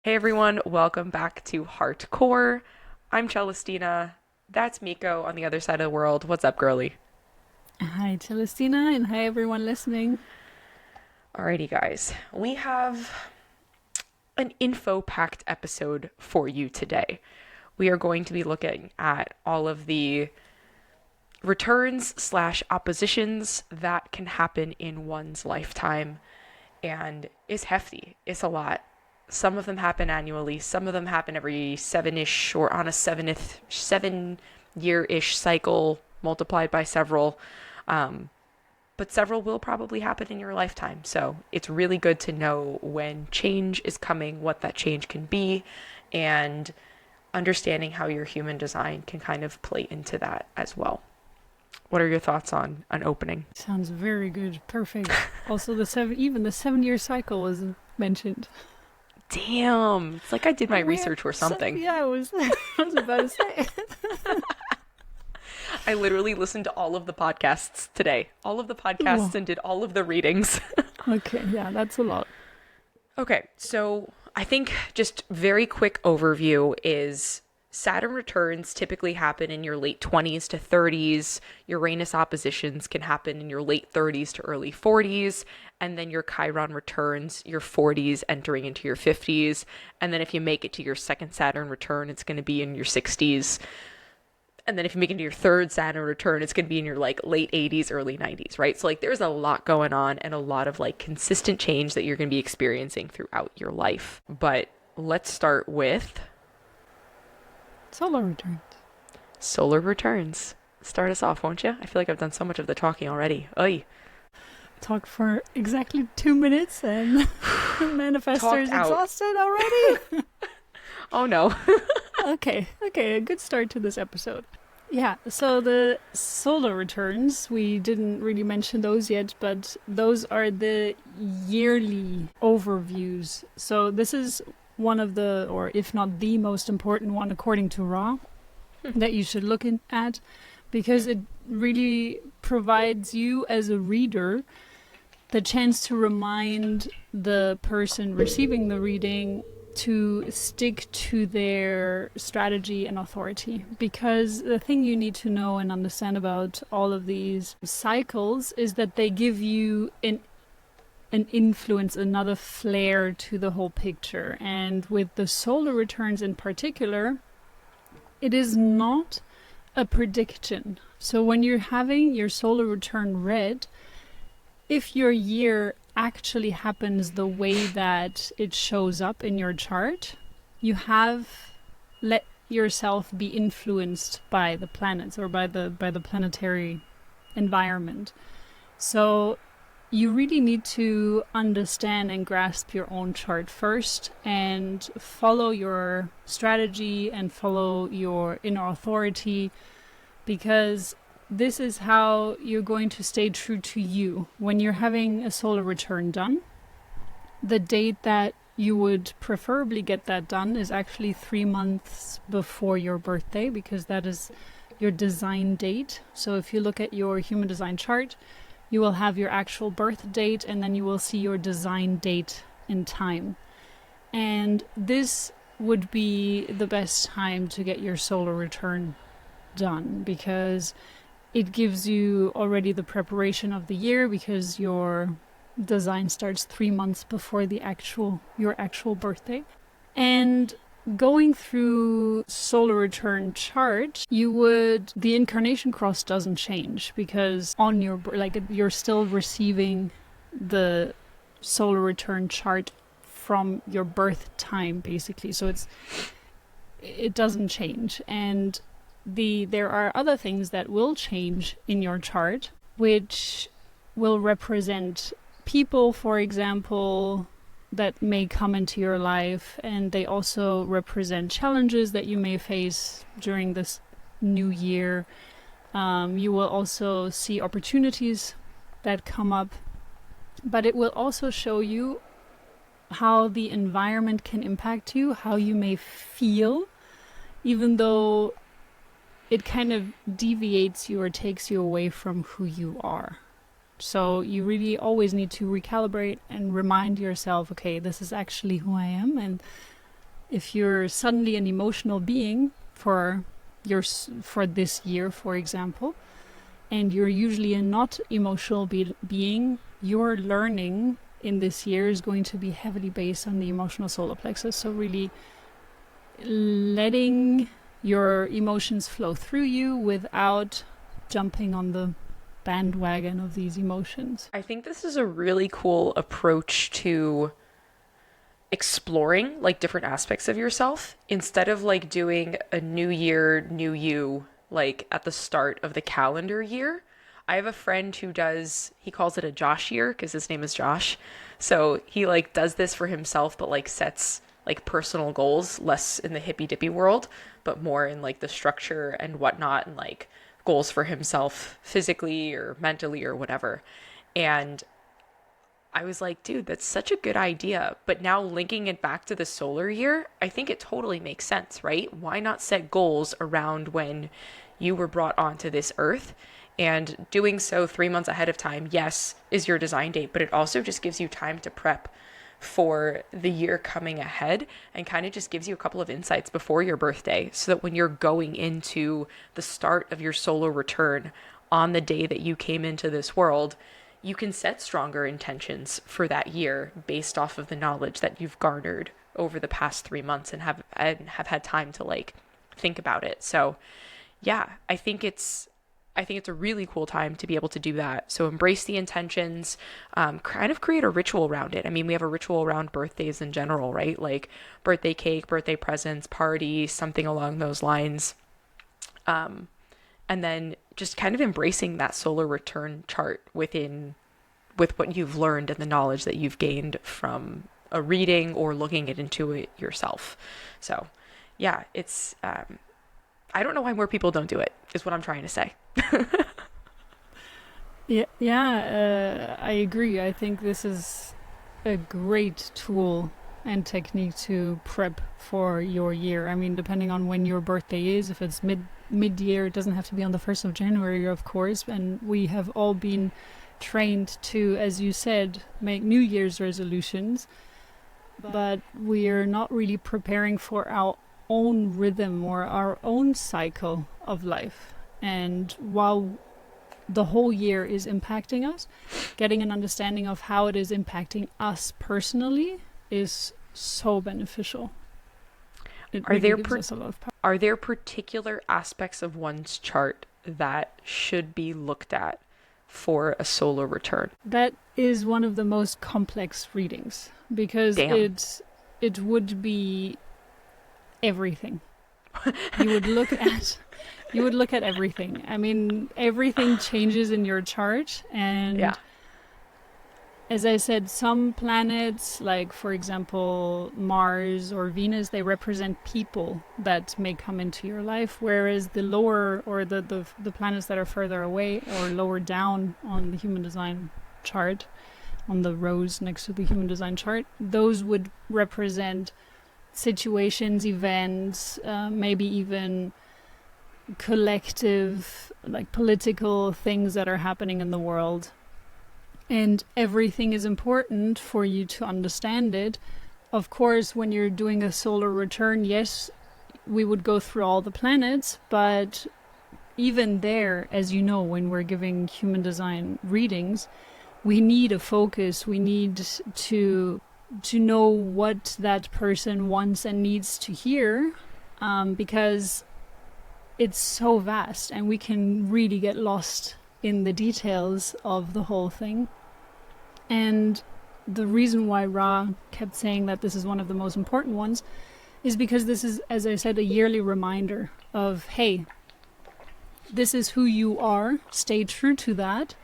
Hey everyone, welcome back to Heartcore. I'm Celestina. That's Miko on the other side of the world. What's up, girly? Hi, Celestina, and hi, everyone listening. Alrighty, guys. We have an info packed episode for you today. We are going to be looking at all of the returns / oppositions that can happen in one's lifetime. And it's hefty, it's a lot. Some of them happen annually, some of them happen every seven-ish or on a 7 year-ish cycle multiplied by several. Um, but several will probably happen in your lifetime. So it's really good to know when change is coming, what that change can be, and understanding how your human design can kind of play into that as well. What are your thoughts on an opening? Sounds very good. Perfect. Also, even the 7 year cycle was mentioned. Damn, it's like I did my research or something. Yeah, I was about to say. I literally listened to all of the podcasts today. All of the podcasts and did all of the readings. Okay, yeah, that's a lot. Okay, so I think just very quick overview is Saturn returns typically happen in your late 20s to 30s. Uranus oppositions can happen in your late 30s to early 40s. And then your Chiron returns, your 40s entering into your 50s. And then if you make it to your second Saturn return, it's going to be in your 60s. And then if you make it to your third Saturn return, it's going to be in your like late 80s, early 90s, right? So like there's a lot going on and a lot of like consistent change that you're going to be experiencing throughout your life. But let's start with Solar returns. solar returns. Start us off, won't you? I feel like I've done so much of the talking already. Oy. Talked for exactly 2 minutes and manifestor is exhausted already. Oh no. Okay, a good start to this episode. Yeah, so the solar returns, we didn't really mention those yet, but those are the yearly overviews. So this is one of the, or if not the most important one according to Ra, that you should look at, because it really provides you as a reader the chance to remind the person receiving the reading to stick to their strategy and authority. Because the thing you need to know and understand about all of these cycles is that they give you an influence, another flair to the whole picture. And with the solar returns in particular, it is not a prediction. So when you're having your solar return read, if your year actually happens the way that it shows up in your chart, you have let yourself be influenced by the planets or by the planetary environment. So you really need to understand and grasp your own chart first and follow your strategy and follow your inner authority, because this is how you're going to stay true to you. When you're having a solar return done, the date that you would preferably get that done is actually 3 months before your birthday, because that is your design date. So if you look at your human design chart, you will have your actual birth date and then you will see your design date in time. And this would be the best time to get your solar return done, because it gives you already the preparation of the year, because your design starts 3 months before your actual birthday. And going through solar return chart, the incarnation cross doesn't change, because on you're still receiving the solar return chart from your birth time, basically. So it doesn't change. And there are other things that will change in your chart, which will represent people, for example, that may come into your life, and they also represent challenges that you may face during this new year. You will also see opportunities that come up, but it will also show you how the environment can impact you, how you may feel, even though it kind of deviates you or takes you away from who you are. So you really always need to recalibrate and remind yourself, okay, this is actually who I am, and if you're suddenly an emotional being for this year, for example, and you're usually a not emotional being, your learning in this year is going to be heavily based on the emotional solar plexus. So really letting your emotions flow through you without jumping on the bandwagon of these emotions. I think this is a really cool approach to exploring like different aspects of yourself instead of like doing a new year, new you, like at the start of the calendar year. I have a friend who he calls it a Josh year because his name is Josh. So he like does this for himself, but like sets like personal goals, less in the hippy dippy world, but more in like the structure and whatnot, and like goals for himself physically or mentally or whatever. And I was like, dude, that's such a good idea. But now linking it back to the solar year, I think it totally makes sense, right? Why not set goals around when you were brought onto this earth? And doing so 3 months ahead of time, yes, is your design date, but it also just gives you time to prep for the year coming ahead and kind of just gives you a couple of insights before your birthday so that when you're going into the start of your solar return on the day that you came into this world, you can set stronger intentions for that year based off of the knowledge that you've garnered over the past 3 months and have had time to like think about it. So yeah, I think it's a really cool time to be able to do that. So embrace the intentions, kind of create a ritual around it. I mean, we have a ritual around birthdays in general, right? Like birthday cake, birthday presents, party, something along those lines. And then just kind of embracing that solar return chart with what you've learned and the knowledge that you've gained from a reading or looking into it yourself. So yeah, it's, I don't know why more people don't do it, is what I'm trying to say. I agree. I think this is a great tool and technique to prep for your year. I mean, depending on when your birthday is, if it's mid-year, it doesn't have to be on the 1st of January, of course. And we have all been trained to, as you said, make New Year's resolutions, but we are not really preparing for our own rhythm or our own cycle of life. And while the whole year is impacting us, getting an understanding of how it is impacting us personally is so beneficial. It really gives us a lot of power. Are there particular aspects of one's chart that should be looked at for a solar return? That is one of the most complex readings because it would be everything. You would look at everything. I mean, everything changes in your chart, and as I said, some planets, like for example Mars or Venus, they represent people that may come into your life, whereas the lower or the planets that are further away or lower down on the human design chart, on the rows next to the human design chart, those would represent situations, events, maybe even collective, like political things that are happening in the world. And everything is important for you to understand it. Of course, when you're doing a solar return, yes, we would go through all the planets, but even there, as you know, when we're giving human design readings, we need a focus. We need to know what that person wants and needs to hear, because it's so vast and we can really get lost in the details of the whole thing. And the reason why Ra kept saying that this is one of the most important ones is because this is, as I said, a yearly reminder of, hey, this is who you are, stay true to that,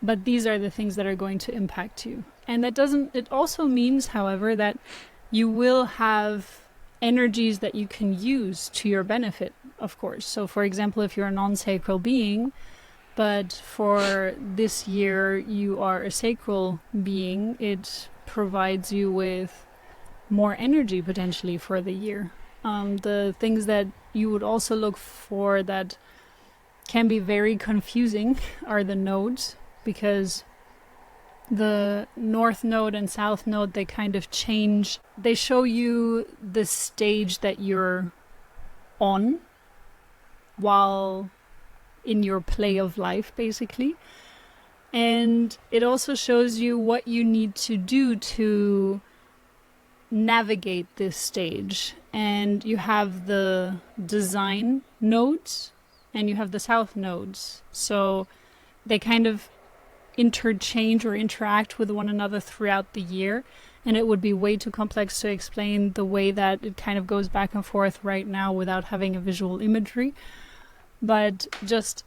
but these are the things that are going to impact you. And it also means, however, that you will have energies that you can use to your benefit, of course. So for example, if you're a non-sacral being, but for this year you are a sacral being, it provides you with more energy potentially for the year. The things that you would also look for that can be very confusing are the nodes, because the North Node and South Node, they kind of change. They show you the stage that you're on while in your play of life, basically. And it also shows you what you need to do to navigate this stage. And you have the design nodes and you have the south nodes. So they kind of interchange or interact with one another throughout the year. And it would be way too complex to explain the way that it kind of goes back and forth right now without having a visual imagery. But just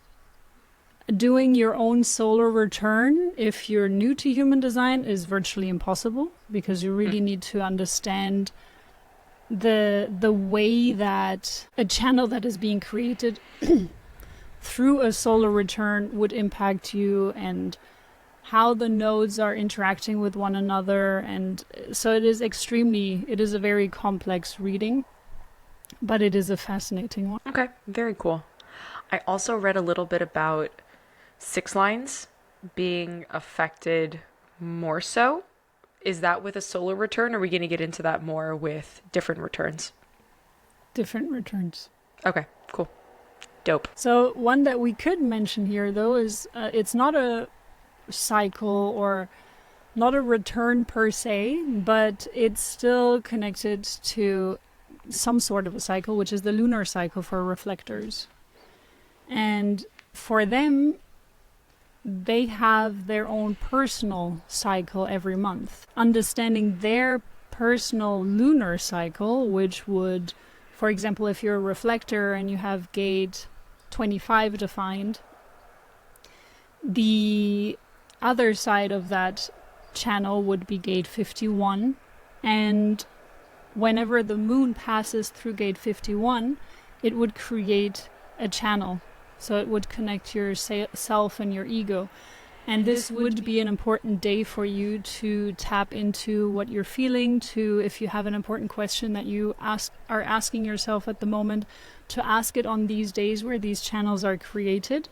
doing your own solar return, if you're new to human design, is virtually impossible, because you really need to understand the way that a channel that is being created through a solar return would impact you, and how the nodes are interacting with one another. And so it is a very complex reading, but it is a fascinating one. Okay, very cool. I also read a little bit about 6 lines being affected more so. Is that with a solar return, or are we going to get into that more with different returns? Different returns. Okay, cool. Dope. So one that we could mention here, though, is it's not a cycle or not a return per se, but it's still connected to some sort of a cycle, which is the lunar cycle for reflectors. And for them, they have their own personal cycle every month. Understanding their personal lunar cycle, which would, for example, if you're a reflector and you have gate 25 defined, the other side of that channel would be gate 51. And whenever the moon passes through gate 51, it would create a channel. So it would connect your self and your ego. And this would be an important day for you to tap into what you're feeling, to, if you have an important question that you are asking yourself at the moment, to ask it on these days where these channels are created.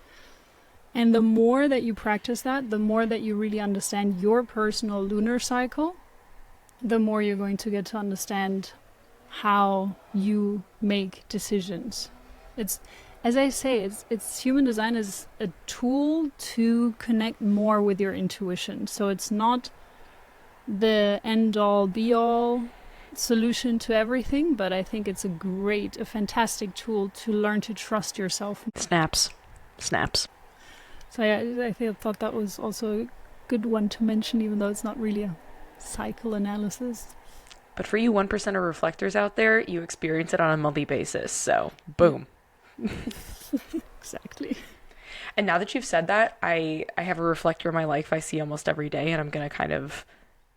And the more that you practice that, the more that you really understand your personal lunar cycle, the more you're going to get to understand how you make decisions. As I say, it's human design is a tool to connect more with your intuition. So it's not the end-all, be-all solution to everything, but I think it's a fantastic tool to learn to trust yourself. Snaps. So yeah, I thought that was also a good one to mention, even though it's not really a cycle analysis. But for you 1% of reflectors out there, you experience it on a monthly basis. So, boom. Exactly. And now that you've said that, I have a reflector in my life I see almost every day, and I'm going to kind of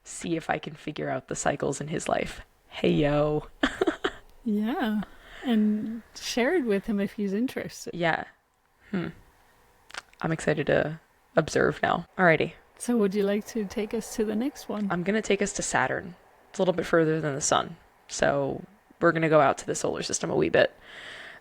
see if I can figure out the cycles in his life. Hey, yo. Yeah. And share it with him if he's interested. Yeah. I'm excited to observe now. Alrighty. So would you like to take us to the next one? I'm going to take us to Saturn. It's a little bit further than the sun. So we're going to go out to the solar system a wee bit.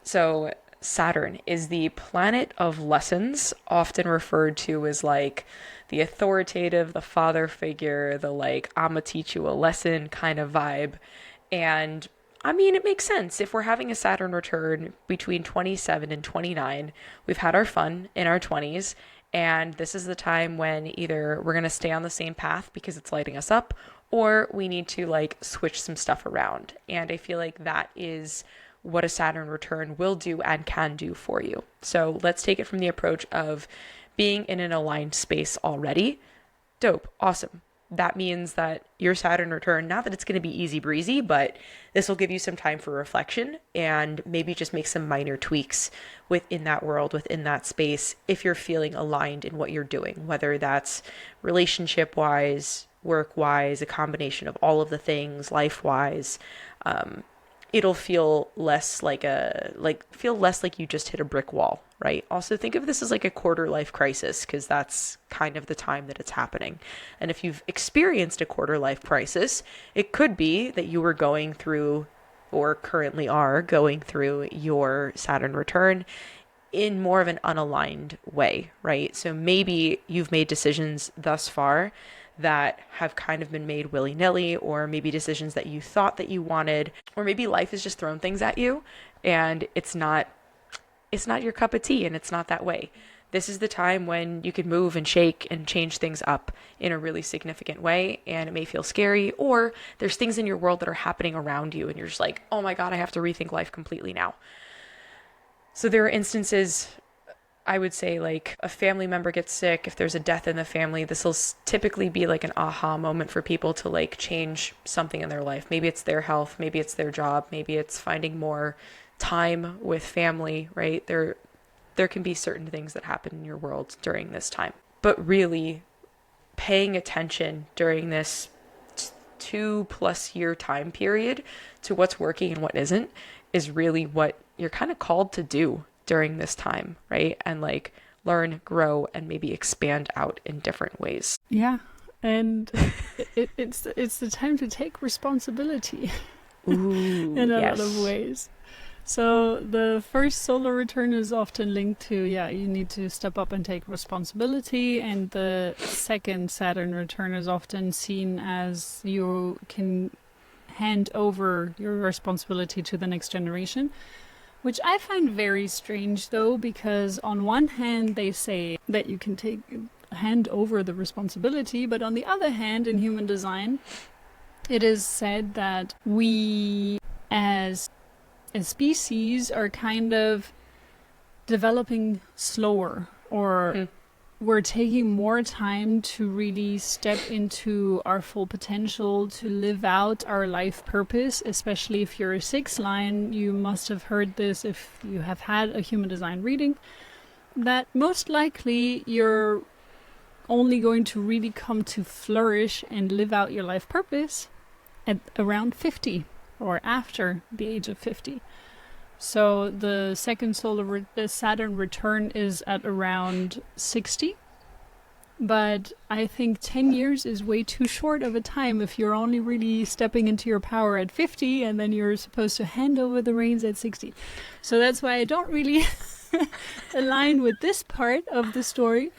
So Saturn is the planet of lessons, often referred to as like the authoritative, the father figure, the like, I'm gonna teach you a lesson kind of vibe. And I mean, it makes sense. If we're having a Saturn return between 27 and 29, we've had our fun in our 20s. And this is the time when either we're going to stay on the same path because it's lighting us up, or we need to like switch some stuff around. And I feel like that is what a Saturn return will do and can do for you. So let's take it from the approach of being in an aligned space already. Dope. Awesome. That means that your Saturn return, not that it's going to be easy breezy, but this will give you some time for reflection and maybe just make some minor tweaks within that world, within that space, if you're feeling aligned in what you're doing, whether that's relationship wise, work wise, a combination of all of the things, life wise. It'll feel less like you just hit a brick wall, right? Also think of this as like a quarter life crisis, because that's kind of the time that it's happening. And if you've experienced a quarter life crisis, it could be that you were going through, or currently are going through, your Saturn return in more of an unaligned way, right? So maybe you've made decisions thus far that have kind of been made willy-nilly, or maybe decisions that you thought that you wanted, or maybe life has just thrown things at you and it's not your cup of tea and it's not that way. This is the time when you can move and shake and change things up in a really significant way, and it may feel scary, or there's things in your world that are happening around you and you're just like, oh my God, I have to rethink life completely now. So there are instances, I would say, like a family member gets sick, if there's a death in the family, this will typically be like an aha moment for people to like change something in their life. Maybe it's their health, maybe it's their job, maybe it's finding more time with family, right? There can be certain things that happen in your world during this time. But really paying attention during this 2+ year time period to what's working and what isn't is really what you're kind of called to do during this time, right? And like learn, grow, and maybe expand out in different ways. Yeah. And it's the time to take responsibility. Ooh, in a yes. lot of ways. So the first solar return is often linked to, you need to step up and take responsibility. And the second Saturn return is often seen as you can hand over your responsibility to the next generation, which I find very strange though, because on one hand they say that you can hand over the responsibility, but on the other hand, in human design, it is said that we as a species are kind of developing slower, or we're taking more time to really step into our full potential, to live out our life purpose. Especially if you're a 6 line, you must have heard this if you have had a human design reading, that most likely you're only going to really come to flourish and live out your life purpose at around 50 or after the age of 50. So the second Saturn return is at around 60. But I think 10 years is way too short of a time if you're only really stepping into your power at 50 and then you're supposed to hand over the reins at 60. So that's why I don't really align with this part of the story.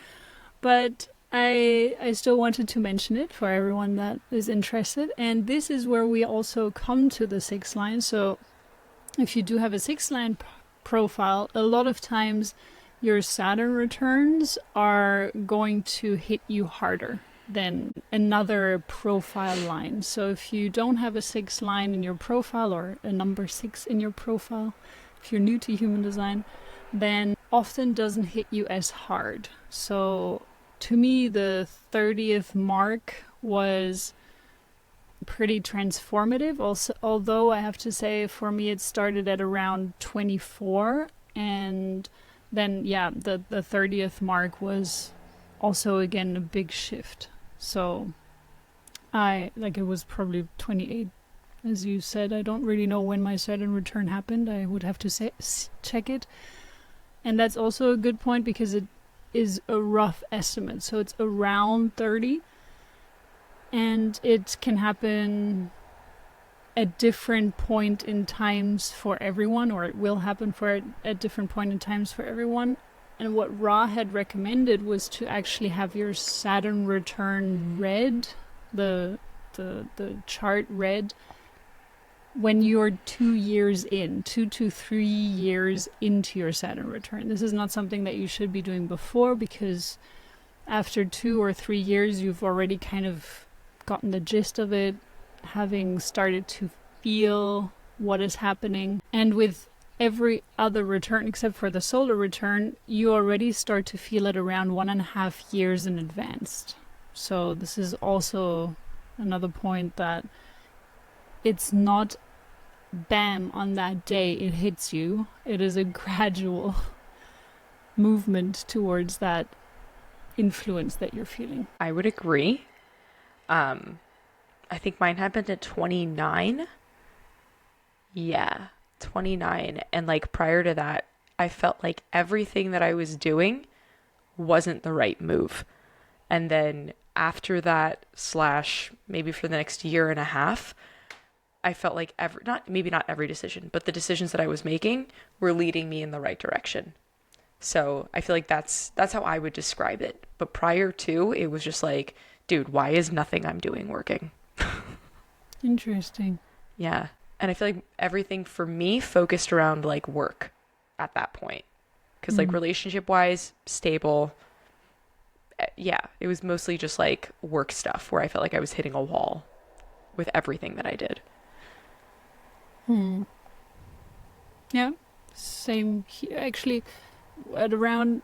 But I still wanted to mention it for everyone that is interested. And this is where we also come to the 6 line. So if you do have a 6 line profile, a lot of times your Saturn returns are going to hit you harder than another profile line. So if you don't have a 6 line in your profile, or a number 6 in your profile, if you're new to human design, then often doesn't hit you as hard. So to me, the 30th mark was pretty transformative. Also, although I have to say, for me, it started at around 24, and then the 30th mark was also again a big shift. So it was probably 28, as you said. I don't really know when my Saturn return happened. I would have to check it. And that's also a good point, because it is a rough estimate. So it's around 30, and it can happen at different point in times for everyone, or it will happen at different point in times for everyone. And what Ra had recommended was to actually have your Saturn return read, the chart read, when you're 2 to 3 years into your Saturn return. This is not something that you should be doing before, because after 2 or 3 years, you've already kind of gotten the gist of it, having started to feel what is happening. And with every other return, except for the solar return, you already start to feel it around 1.5 years in advance. So this is also another point, that it's not bam on that day it hits you. It is a gradual movement towards that influence that you're feeling. I would agree. I think mine happened at 29. Yeah, 29. And like prior to that, I felt like everything that I was doing wasn't the right move. And then after that, / maybe for the next year and a half, I felt like not every decision, but the decisions that I was making were leading me in the right direction. So I feel like that's how I would describe it. But prior to, it was just like dude, why is nothing I'm doing working? Interesting. Yeah. And I feel like everything for me focused around like work at that point. Because like relationship wise, stable. Yeah. It was mostly just like work stuff where I felt like I was hitting a wall with everything that I did. Yeah. Same here. Actually, at around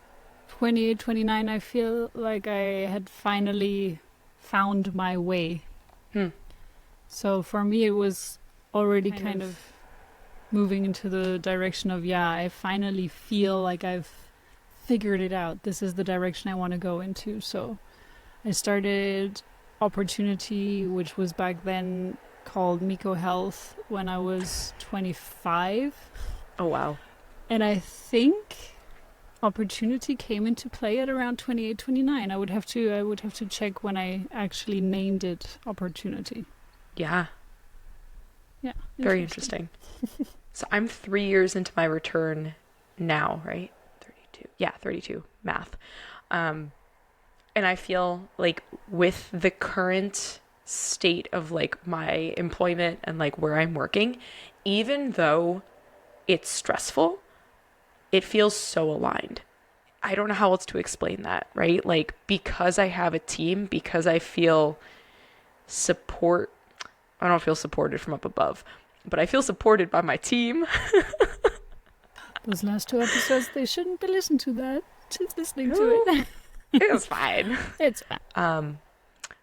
28, 29, I feel like I had finally found my way. So for me, it was already kind of moving into the direction of, yeah, I finally feel like I've figured it out. This is the direction I want to go into. So I started Opportunity, which was back then called Miko Health, when I was 25. Oh, wow. And I think Opportunity came into play at around 28, 29. I would have to check when I actually named it Opportunity. Yeah. Yeah. Very interesting. So I'm 3 years into my return now, right? 32. Yeah, 32. Math. And I feel like with the current state of like my employment and like where I'm working, even though it's stressful, it feels so aligned. I don't know how else to explain that, right? Like because I have a team, because I feel I don't feel supported from up above, but I feel supported by my team. Those last 2 episodes, they shouldn't be listening to that. Just listening to it. It's fine. It's fine.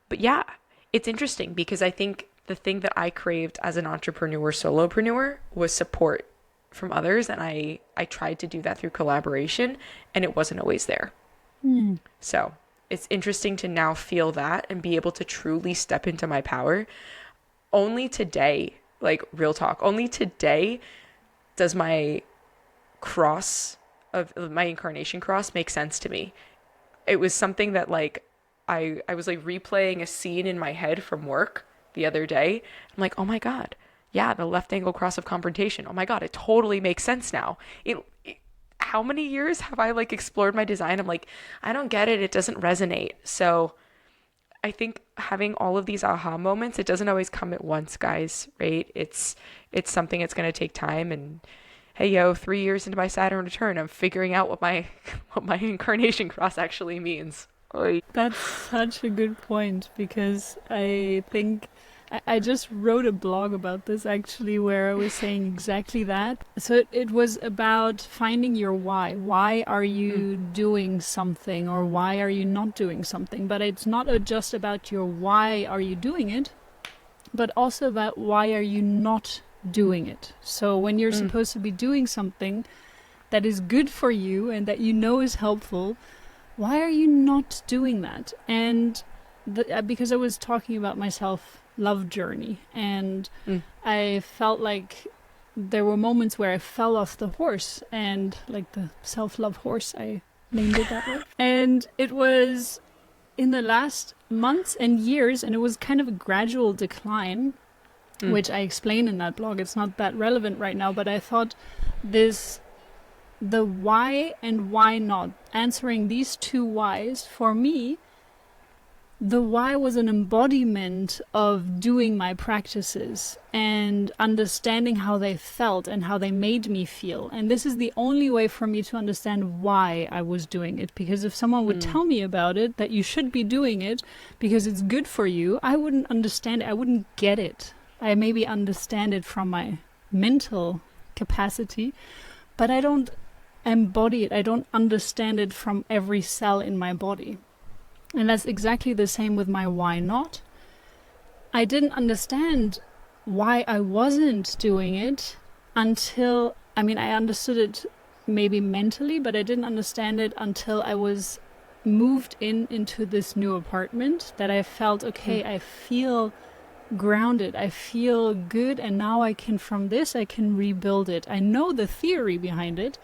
But yeah, it's interesting because I think the thing that I craved as an entrepreneur, solopreneur, was support from others. And I tried to do that through collaboration, and it wasn't always there. So it's interesting to now feel that and be able to truly step into my power. Only today, like real talk, only today does my incarnation cross make sense to me. It was something that like I was like replaying a scene in my head from work the other day. I'm like, oh my God, yeah, the left angle cross of confrontation. Oh my God, it totally makes sense now. How many years have I like explored my design? I'm like, I don't get it. It doesn't resonate. So I think having all of these aha moments, it doesn't always come at once, guys, right? It's something that's going to take time. And hey, yo, 3 years into my Saturn return, I'm figuring out what my incarnation cross actually means. Oy. That's such a good point, because I think I just wrote a blog about this actually, where I was saying exactly that. So it was about finding your why. Why are you doing something, or why are you not doing something? But it's not just about your why are you doing it, but also about why are you not doing it. So when you're supposed to be doing something that is good for you and that you know is helpful, why are you not doing that? And because I was talking about my self-love journey, and I felt like there were moments where I fell off the horse, and like the self-love horse, I named it that way. And it was in the last months and years, and it was kind of a gradual decline, which I explain in that blog. It's not that relevant right now, but I thought the why and why not, answering these two whys, for me, the why was an embodiment of doing my practices and understanding how they felt and how they made me feel. And this is the only way for me to understand why I was doing it. Because if someone would tell me about it, that you should be doing it because it's good for you, I wouldn't understand it. I wouldn't get it. I maybe understand it from my mental capacity, but I don't embody it. I don't understand it from every cell in my body. And that's exactly the same with my why not. I didn't understand why I wasn't doing it until, I understood it maybe mentally, but I didn't understand it until I was moved into this new apartment, that I felt, okay, I feel grounded, I feel good, and now I can rebuild it. I know the theory behind it,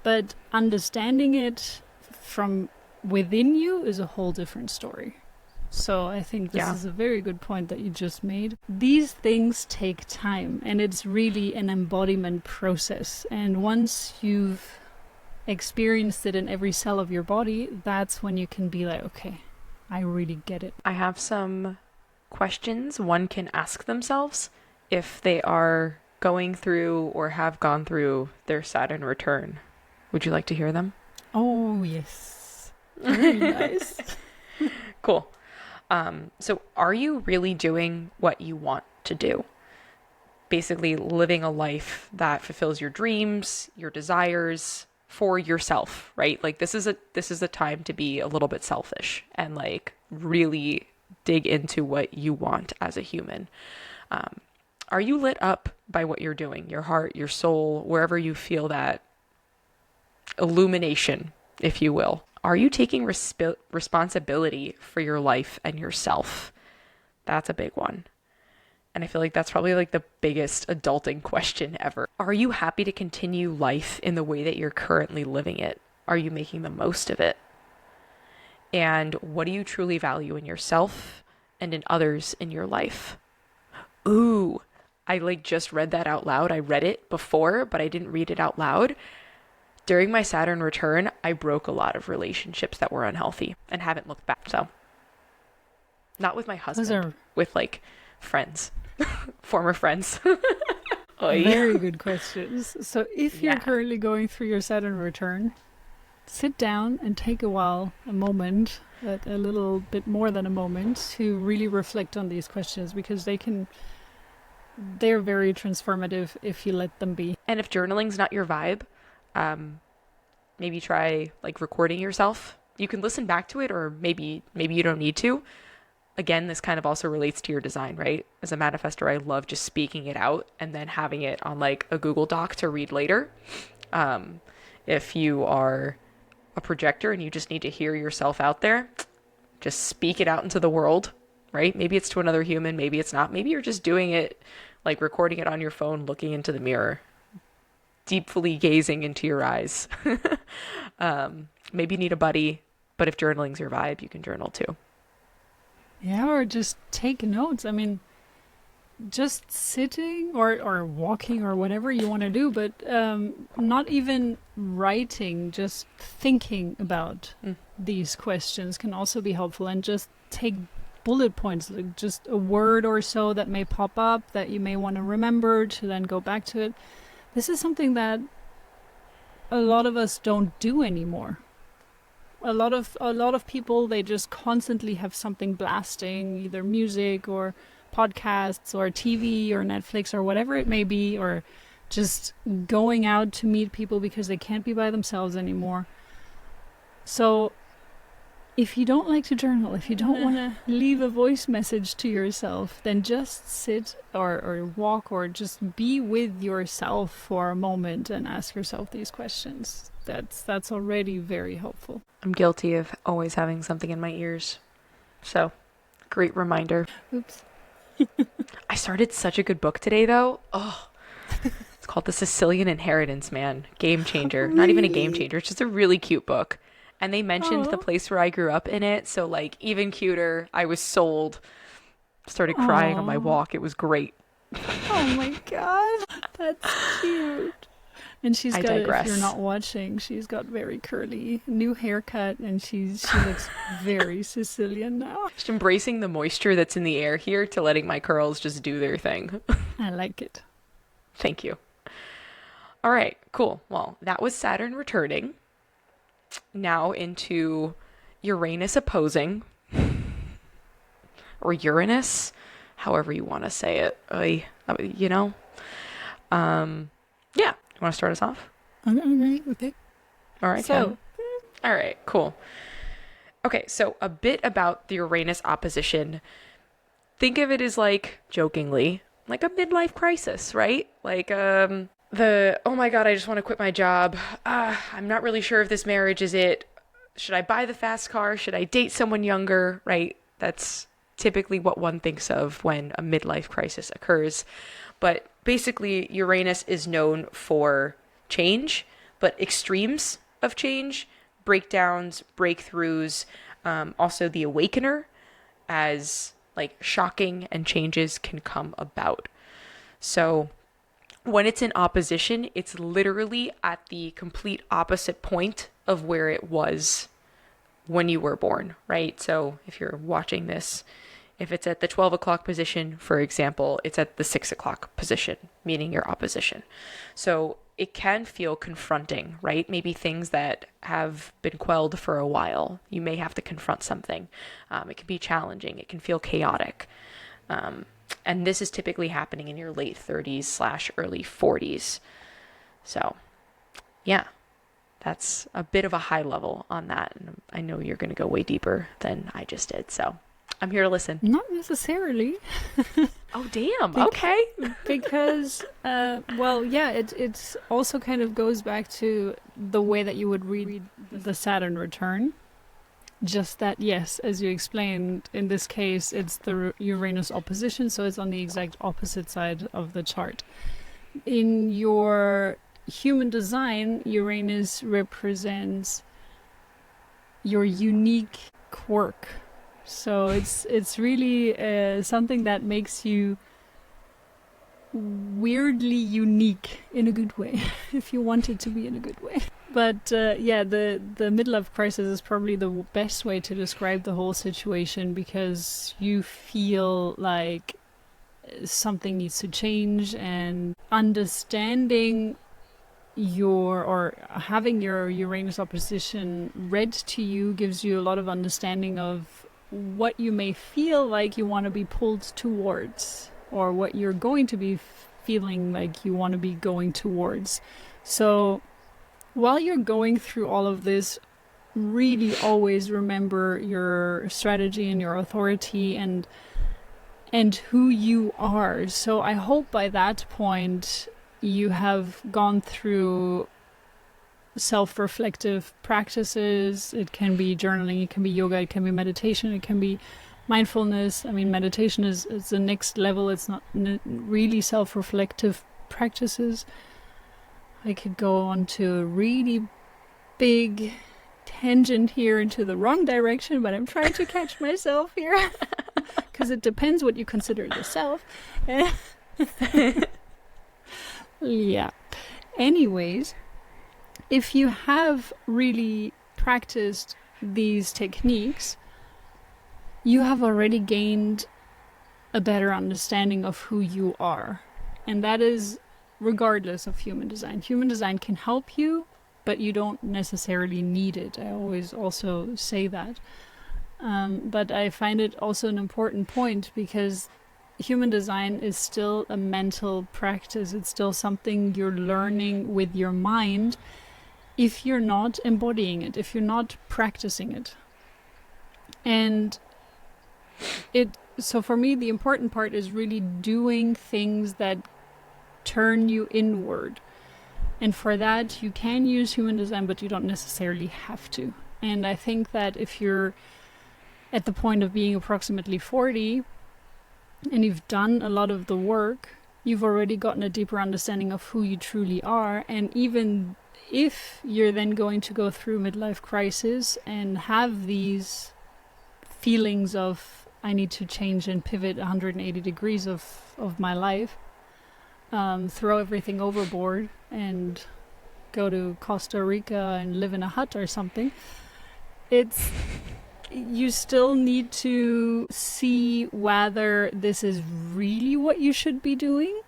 but understanding it from within you is a whole different story. So I think this is a very good point that you just made. These things take time, and it's really an embodiment process. And once you've experienced it in every cell of your body, that's when you can be like, okay, I really get it. I have some questions one can ask themselves if they are going through or have gone through their Saturn return. Would you like to hear them? Oh, yes. Very nice. Cool. So are you really doing what you want to do? Basically living a life that fulfills your dreams, your desires for yourself, right? Like this is a time to be a little bit selfish and like really dig into what you want as a human. Are you lit up by what you're doing? Your heart, your soul, wherever you feel that illumination, if you will. Are you taking responsibility for your life and yourself? That's a big one. And I feel like that's probably like the biggest adulting question ever. Are you happy to continue life in the way that you're currently living it? Are you making the most of it? And what do you truly value in yourself and in others in your life? Ooh, I like just read that out loud. I read it before, but I didn't read it out loud. During my Saturn return, I broke a lot of relationships that were unhealthy and haven't looked back. So, not with my husband, with like friends, former friends. Very good questions. So, if you're currently going through your Saturn return, sit down and take a moment, a little bit more than a moment, to really reflect on these questions because they're very transformative if you let them be. And if journaling's not your vibe, maybe try like recording yourself. You can listen back to it, or maybe you don't need to. Again, this kind of also relates to your design, right? As a manifestor, I love just speaking it out and then having it on like a Google Doc to read later. If you are a projector and you just need to hear yourself out there, just speak it out into the world, right? Maybe it's to another human, maybe it's not. Maybe you're just doing it, like recording it on your phone, looking into the mirror, deeply gazing into your eyes. Maybe you need a buddy, but if journaling's your vibe, you can journal too. Yeah, or just take notes. I mean, just sitting or walking or whatever you want to do, but not even writing, just thinking about these questions can also be helpful. And just take bullet points, like just a word or so that may pop up that you may want to remember to then go back to it. This is something that a lot of us don't do anymore. A lot of people, they just constantly have something blasting, either music or podcasts or TV or Netflix or whatever it may be, or just going out to meet people because they can't be by themselves anymore. So if you don't like to journal, if you don't want to leave a voice message to yourself, then just sit or walk or just be with yourself for a moment and ask yourself these questions. That's already very helpful. I'm guilty of always having something in my ears. So, great reminder. Oops. I started such a good book today, though. Oh, it's called The Sicilian Inheritance, man. Game changer. Really? Not even a game changer. It's just a really cute book. And they mentioned the place where I grew up in it. So, like, even cuter. I was sold. Started crying on my walk. It was great. Oh, my God. That's cute. And she's got, if you're not watching, she's got very curly new haircut, and she looks very Sicilian now. Just embracing the moisture that's in the air here to letting my curls just do their thing. I like it. Thank you. All right, cool. Well, that was Saturn returning. Now into Uranus opposing, or Uranus, however you want to say it. You know? Yeah. You want to start us off? Okay. All right. So, all right, cool. Okay, so a bit about the Uranus opposition. Think of it as like, jokingly, like a midlife crisis, right? Like oh my God, I just want to quit my job. I'm not really sure if this marriage is it. Should I buy the fast car? Should I date someone younger? Right? That's typically what one thinks of when a midlife crisis occurs. But basically, Uranus is known for change, but extremes of change, breakdowns, breakthroughs, also the awakener, as like shocking and changes can come about. So when it's in opposition, it's literally at the complete opposite point of where it was when you were born, right? So if you're watching this, if it's at the 12 o'clock position, for example, it's at the 6 o'clock position, meaning your opposition. So it can feel confronting, right? Maybe things that have been quelled for a while. You may have to confront something. It can be challenging. It can feel chaotic. And this is typically happening in your late 30s/early 40s. So, yeah, that's a bit of a high level on that. And I know you're going to go way deeper than I just did. So I'm here to listen. Not necessarily. Oh, damn. Okay. Because, it also kind of goes back to the way that you would read the Saturn return. Just that, yes, as you explained, in this case, it's the Uranus opposition, so it's on the exact opposite side of the chart. In your human design, Uranus represents your unique quirk. So it's really something that makes you weirdly unique in a good way, if you want it to be in a good way. But the midlife crisis is probably the best way to describe the whole situation, because you feel like something needs to change, and understanding having your Uranus opposition read to you gives you a lot of understanding of what you may feel like you want to be pulled towards, or what you're going to be feeling like you want to be going towards. So while you're going through all of this, really always remember your strategy and your authority and who you are. So I hope by that point you have gone through self-reflective practices. It can be journaling, it can be yoga, it can be meditation, it can be mindfulness. I mean, meditation is the next level. It's not really self-reflective practices. I could go on to a really big tangent here into the wrong direction, but I'm trying to catch myself here, because it depends what you consider the self. Yeah. Anyways, if you have really practiced these techniques, you have already gained a better understanding of who you are. And that is regardless of human design. Human design can help you, but you don't necessarily need it. I always also say that. But I find it also an important point, because human design is still a mental practice. It's still something you're learning with your mind if you're not embodying it, if you're not practicing it. And so for me, the important part is really doing things that turn you inward. And for that, you can use human design, but you don't necessarily have to. And I think that if you're at the point of being approximately 40 and you've done a lot of the work, you've already gotten a deeper understanding of who you truly are. And even if you're then going to go through midlife crisis and have these feelings of, I need to change and pivot 180 degrees of my life, throw everything overboard and go to Costa Rica and live in a hut or something, you still need to see whether this is really what you should be doing,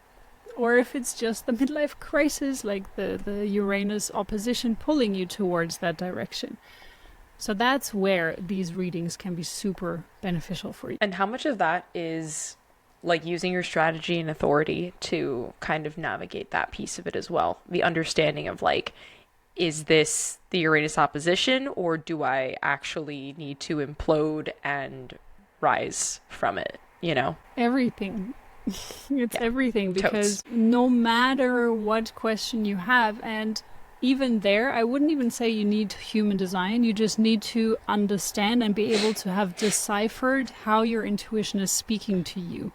or if it's just the midlife crisis, like the Uranus opposition pulling you towards that direction. So that's where these readings can be super beneficial for you. And how much of that is like using your strategy and authority to kind of navigate that piece of it as well? The understanding of like, is this the Uranus opposition, or do I actually need to implode and rise from it, you know? Everything. It's everything, because no matter what question you have, and even there, I wouldn't even say you need human design. You just need to understand and be able to have deciphered how your intuition is speaking to you.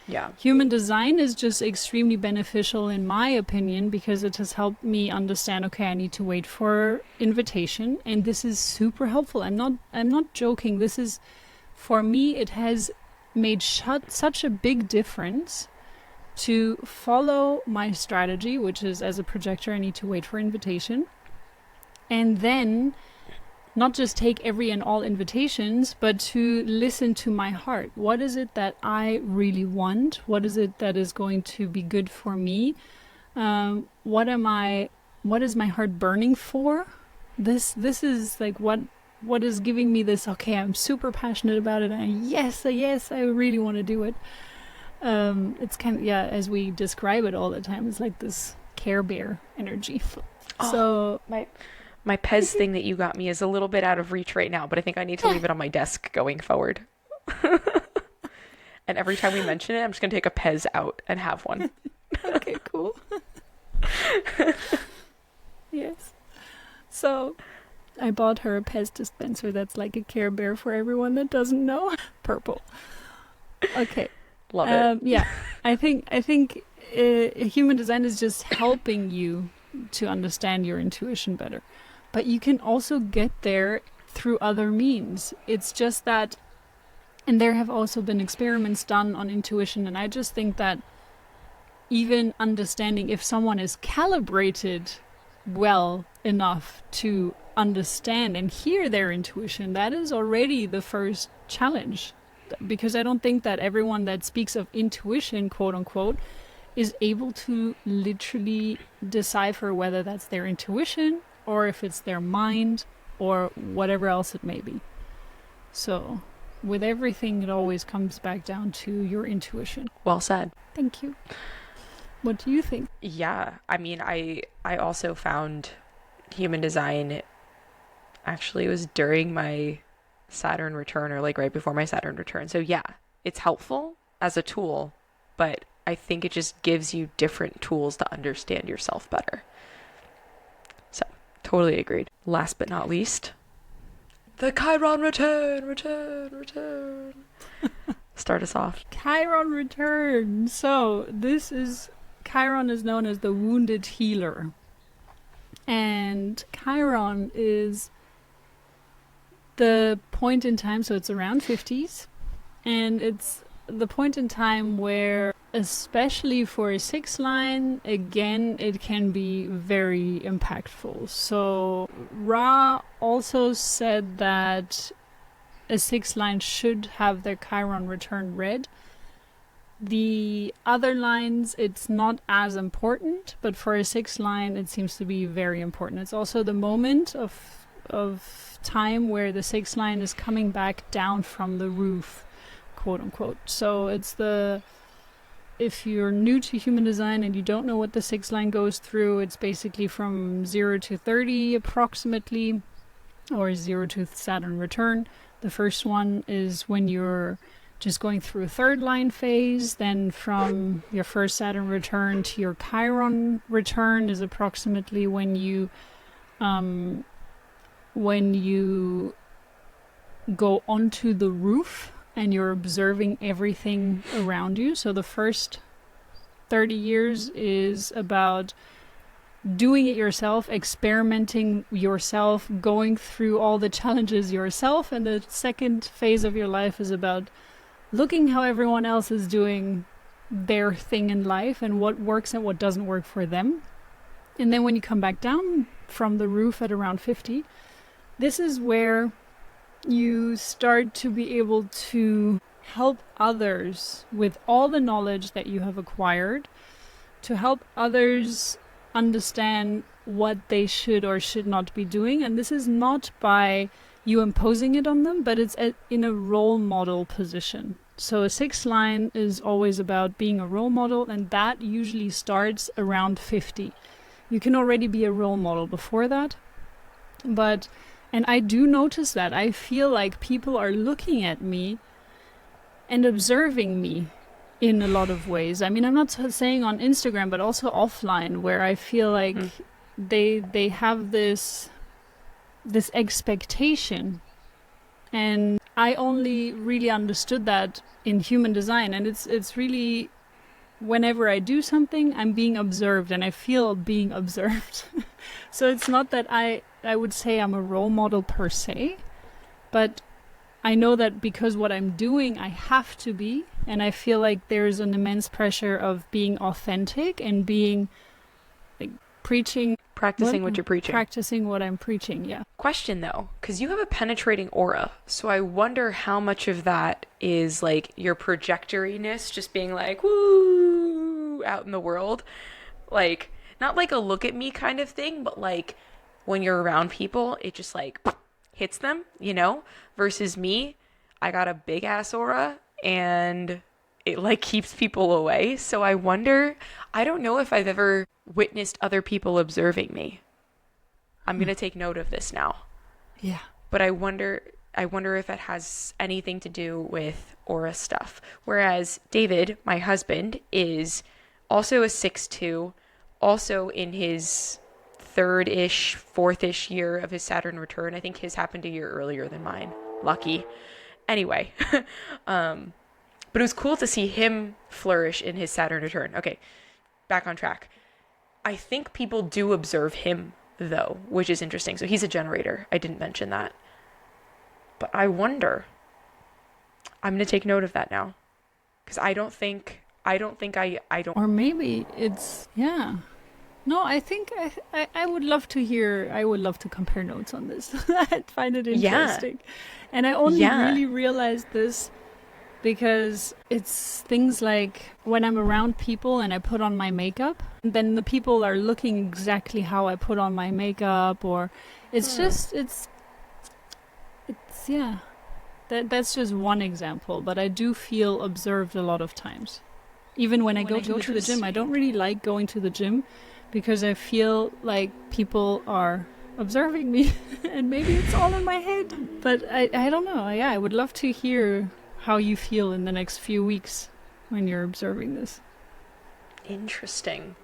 Yeah. Human design is just extremely beneficial in my opinion, because it has helped me understand, okay, I need to wait for invitation, and this is super helpful. I'm not joking. This is, for me, it has made such a big difference to follow my strategy, which is, as a projector, I need to wait for invitation, and then not just take every and all invitations, but to listen to my heart. What is it that I really want? What is it that is going to be good for me? What is my heart burning for? This is like what is giving me this, okay, I'm super passionate about it, and yes, I really want to do it. It's kind of, yeah, as we describe it all the time, it's like this Care Bear energy. So my Pez thing that you got me is a little bit out of reach right now, but I think I need to leave it on my desk going forward. And every time we mention it, I'm just going to take a Pez out and have one. Okay, cool. Yes. So I bought her a Pez dispenser that's like a Care Bear for everyone that doesn't know. Purple. Okay. Love it. Yeah, I think human design is just helping you to understand your intuition better. But you can also get there through other means. It's just that, and there have also been experiments done on intuition, and I just think that even understanding if someone is calibrated well enough to understand and hear their intuition, that is already the first challenge. Because I don't think that everyone that speaks of intuition, quote unquote, is able to literally decipher whether that's their intuition or if it's their mind or whatever else it may be. So with everything, it always comes back down to your intuition. Well said. Thank you. What do you think? Yeah, I mean, I also found human design, actually it was during my Saturn return, or like right before my Saturn return. So yeah, it's helpful as a tool, but I think it just gives you different tools to understand yourself better. So totally agreed. Last but not least, the Chiron return. Start us off. Chiron return. So Chiron is known as the wounded healer. And Chiron is the point in time, so it's around 50s, and it's the point in time where, especially for a 6 line, again, it can be very impactful. So Ra also said that a 6 line should have their Chiron return read. The other lines, it's not as important, but for a 6 line, it seems to be very important. It's also the moment of time where the 6 line is coming back down from the roof, quote unquote. So it's if you're new to human design and you don't know what the 6 line goes through, it's basically from 0 to 30 approximately, or 0 to Saturn return. The first one is when you're just going through a 3rd line phase. Then from your first Saturn return to your Chiron return is approximately when you go onto the roof and you're observing everything around you. So the first 30 years is about doing it yourself, experimenting yourself, going through all the challenges yourself. And the second phase of your life is about looking how everyone else is doing their thing in life and what works and what doesn't work for them. And then when you come back down from the roof at around 50, this is where you start to be able to help others with all the knowledge that you have acquired, to help others understand what they should or should not be doing. And this is not by you imposing it on them, but it's in a role model position. So a 6 line is always about being a role model, and that usually starts around 50. You can already be a role model before that, and I do notice that. I feel like people are looking at me and observing me in a lot of ways. I mean, I'm not saying on Instagram, but also offline, where I feel like they have this expectation. And I only really understood that in human design. And it's really, whenever I do something, I'm being observed, and I feel being observed. So it's not that I would say I'm a role model per se, but I know that because what I'm doing, I have to be, and I feel like there's an immense pressure of being authentic and being like preaching Practicing what you're preaching. Practicing what I'm preaching, yeah. Question though, because you have a penetrating aura, so I wonder how much of that is like your projectoriness, just being like, woo, out in the world. Like, not like a look at me kind of thing, but like when you're around people, it just like hits them, you know? Versus me, I got a big ass aura and it like keeps people away. So I wonder, I don't know if I've ever witnessed other people observing me. I'm going to take note of this now. Yeah. But I wonder if it has anything to do with aura stuff. Whereas David, my husband, is also a 6'2", also in his third-ish, fourth-ish year of his Saturn return. I think his happened a year earlier than mine. Lucky. Anyway, but it was cool to see him flourish in his Saturn return. Okay, back on track. I think people do observe him, though, which is interesting. So he's a generator. I didn't mention that. But I wonder. I'm going to take note of that now. Because I don't think I don't. Or maybe it's, yeah. No, I think I would love to hear, I would love to compare notes on this. I'd find it interesting. Yeah. And I only really realized this because it's things like when I'm around people and I put on my makeup, then the people are looking exactly how I put on my makeup, or it's just, it's yeah. That's just one example, but I do feel observed a lot of times. Even when I go to the gym, I don't really like going to the gym because I feel like people are observing me and maybe it's all in my head. But I don't know. Yeah, I would love to hear how you feel in the next few weeks when you're observing this. Interesting.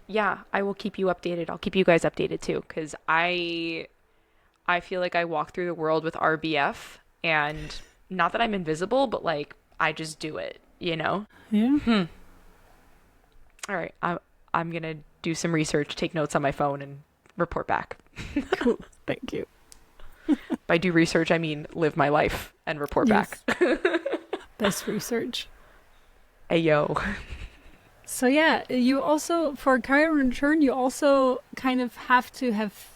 Yeah, I will keep you updated. I'll keep you guys updated too, because I feel like I walk through the world with RBF, and not that I'm invisible, but like I just do it, you know? Yeah. All right, I'm gonna do some research, take notes on my phone, and report back. Cool. Thank you. By do research, I mean live my life and report back. Best research. Ayo. So yeah, you also, for Chiron return, you also kind of have to have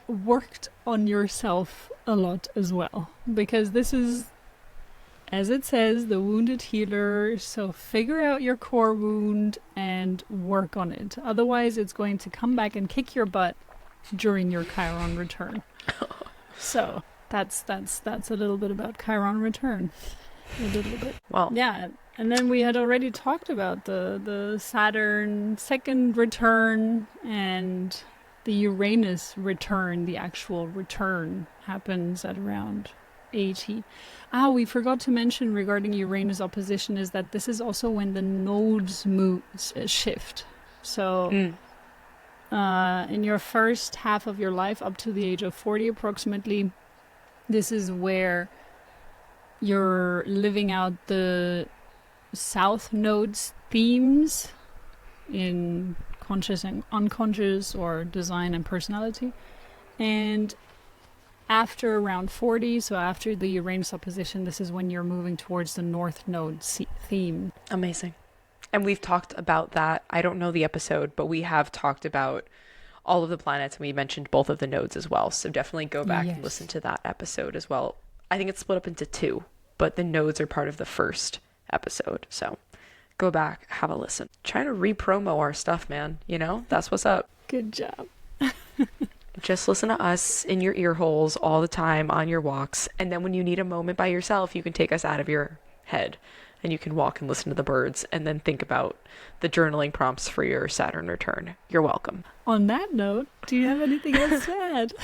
worked on yourself a lot as well. Because this is, as it says, the wounded healer. So figure out your core wound and work on it. Otherwise, it's going to come back and kick your butt during your Chiron return. So that's a little bit about Chiron return. A little bit. Well, yeah. And then we had already talked about the Saturn second return, and the Uranus return, the actual return, happens at around 80. We forgot to mention regarding Uranus opposition is that this is also when the nodes shift. So in your first half of your life, up to the age of 40 approximately, this is where you're living out the South Node's themes in conscious and unconscious, or design and personality. And after around 40, so after the Uranus opposition, this is when you're moving towards the North Node theme. Amazing. And we've talked about that. I don't know the episode, but we have talked about all of the planets, and we mentioned both of the nodes as well. So definitely go back and listen to that episode as well. I think it's split up into 2, but the nodes are part of the first episode. So go back, have a listen. Trying to re-promo our stuff, man. You know, that's what's up. Good job. Just listen to us in your ear holes all the time on your walks. And then when you need a moment by yourself, you can take us out of your head and you can walk and listen to the birds and then think about the journaling prompts for your Saturn return. You're welcome. On that note, do you have anything else to add?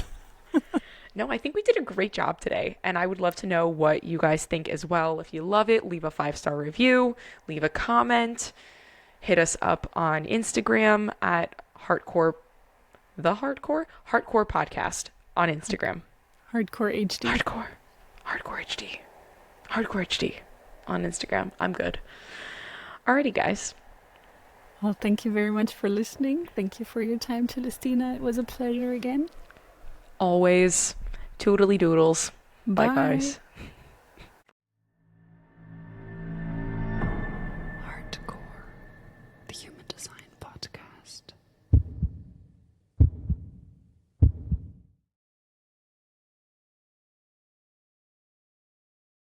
No, I think we did a great job today, and I would love to know what you guys think as well. If you love it, leave a 5-star review, leave a comment, hit us up on Instagram at Hardcore Podcast on Instagram. Hardcore HD. Hardcore HD on Instagram. I'm good. Alrighty, guys. Well, thank you very much for listening. Thank you for your time, Celestina. It was a pleasure again. Always. Toodly doodles. Bye, guys.